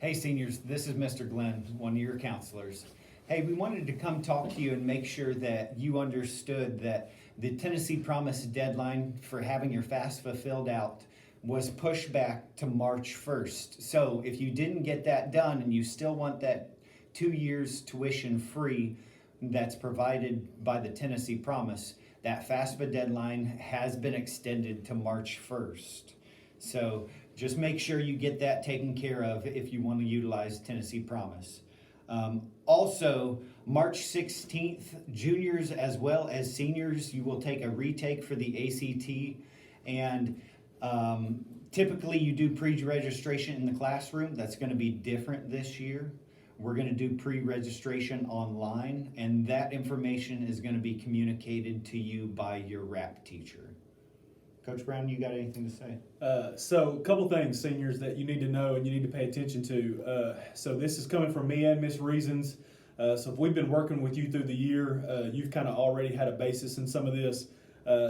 Hey seniors, this is Mr. Glenn, one of your counselors. Hey, we wanted to come talk to you and make sure that you understood that the Tennessee Promise deadline for having your FAFSA filled out was pushed back to March 1st. So if you didn't get that done and you still want that 2 years tuition free that's provided by the Tennessee Promise, that FAFSA deadline has been extended to March 1st. So just make sure you get that taken care of if you want to utilize Tennessee Promise. Also, March 16th, juniors as well as seniors, you will take a retake for the ACT. And typically you do pre-registration in the classroom. That's going to be different this year. We're going to do pre-registration online, and that information is going to be communicated to you by your RAP teacher. Coach Brown, you got anything to say? So a couple things, seniors, that you need to know and you need to pay attention to. So this is coming from me and Miss Reasons. So if we've been working with you through the year, you've kind of already had a basis in some of this.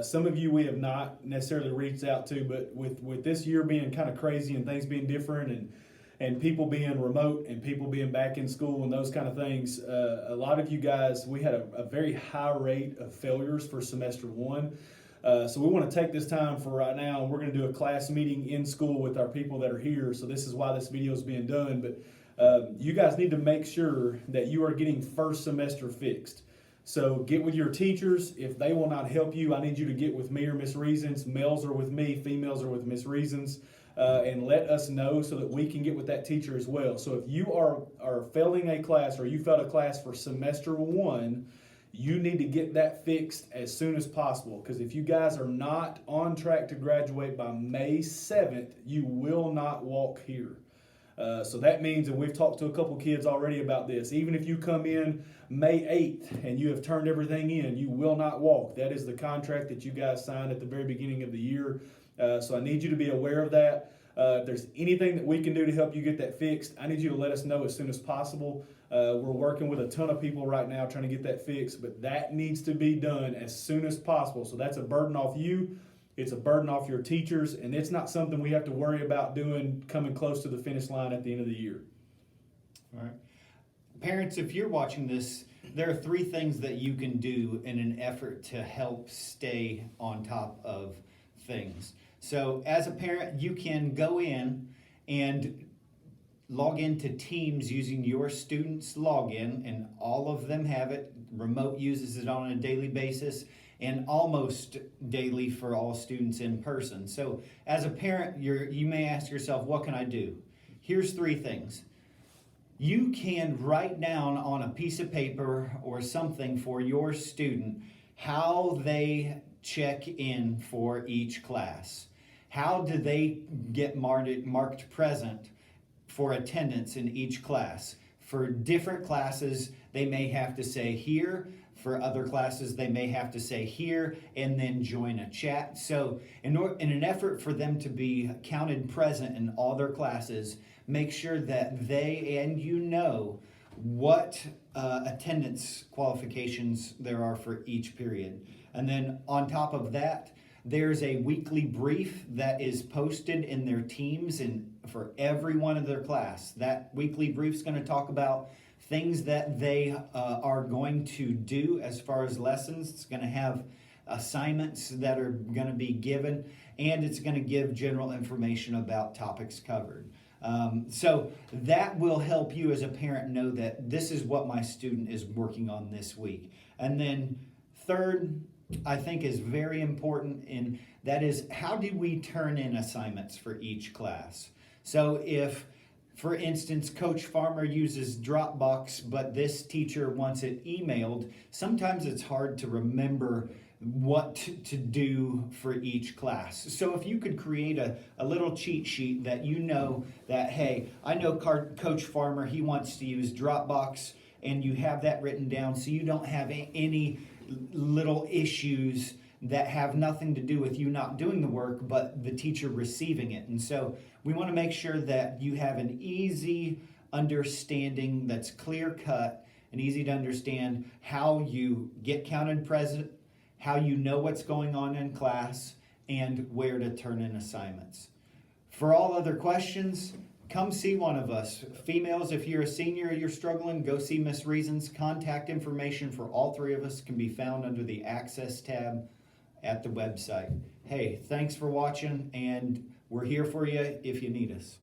Some of you we have not necessarily reached out to, but with this year being kind of crazy and things being different and people being remote and people being back in school and those kind of things, a lot of you guys, we had a very high rate of failures for semester one. So we want to take this time for right now, and we're going to do a class meeting in school with our people that are here. So this is why this video is being done. But you guys need to make sure that you are getting first semester fixed. So get with your teachers. If they will not help you, I need you to get with me or Miss Reasons. Males are with me, females are with Miss Reasons. And let us know so that we can get with that teacher as well. So if you are failing a class or you failed a class for semester one, you need to get that fixed as soon as possible, because if you guys are not on track to graduate by May 7th, you will not walk here. So that means, and we've talked to a couple kids already about this, even if you come in May 8th and you have turned everything in, you will not walk. That is the contract that you guys signed at the very beginning of the year. So I need you to be aware of that. If there's anything that we can do to help you get that fixed, I need you to let us know as soon as possible. We're working with a ton of people right now trying to get that fixed, but that needs to be done as soon as possible. So that's a burden off you. It's a burden off your teachers, and it's not something we have to worry about doing coming close to the finish line at the end of the year. All right. Parents, if you're watching this, there are 3 things that you can do in an effort to help stay on top of things. So as a parent, you can go in and log into Teams using your student's login, and all of them have it. Remote uses it on a daily basis, and almost daily for all students in person. So as a parent, you may ask yourself, what can I do? Here's 3 things. You can write down on a piece of paper or something for your student how they check in for each class. How do they get marked present for attendance in each class? For different classes, they may have to say here. For other classes, they may have to say here and then join a chat. So in an effort for them to be counted present in all their classes, make sure that they and you know what attendance qualifications there are for each period. And then on top of that, there's a weekly brief that is posted in their teams and for every one of their class. That weekly brief is going to talk about things that they are going to do as far as lessons. It's going to have assignments that are going to be given, and it's going to give general information about topics covered. So that will help you as a parent know that this is what my student is working on this week. And then third, I think is very important, and that is, how do we turn in assignments for each class? So if, for instance, Coach Farmer uses Dropbox, but this teacher wants it emailed, sometimes it's hard to remember what to do for each class. So if you could create a little cheat sheet that you know that, hey, I know Coach Farmer, he wants to use Dropbox, and you have that written down so you don't have any little issues that have nothing to do with you not doing the work, but the teacher receiving it. And so we want to make sure that you have an easy understanding that's clear cut and easy to understand how you get counted present, how you know what's going on in class, and where to turn in assignments. For all other questions, come see one of us. Females, if you're a senior, you're struggling, go see Miss Reasons. Contact information for all three of us can be found under the Access tab at the website. Hey, thanks for watching, and we're here for you if you need us.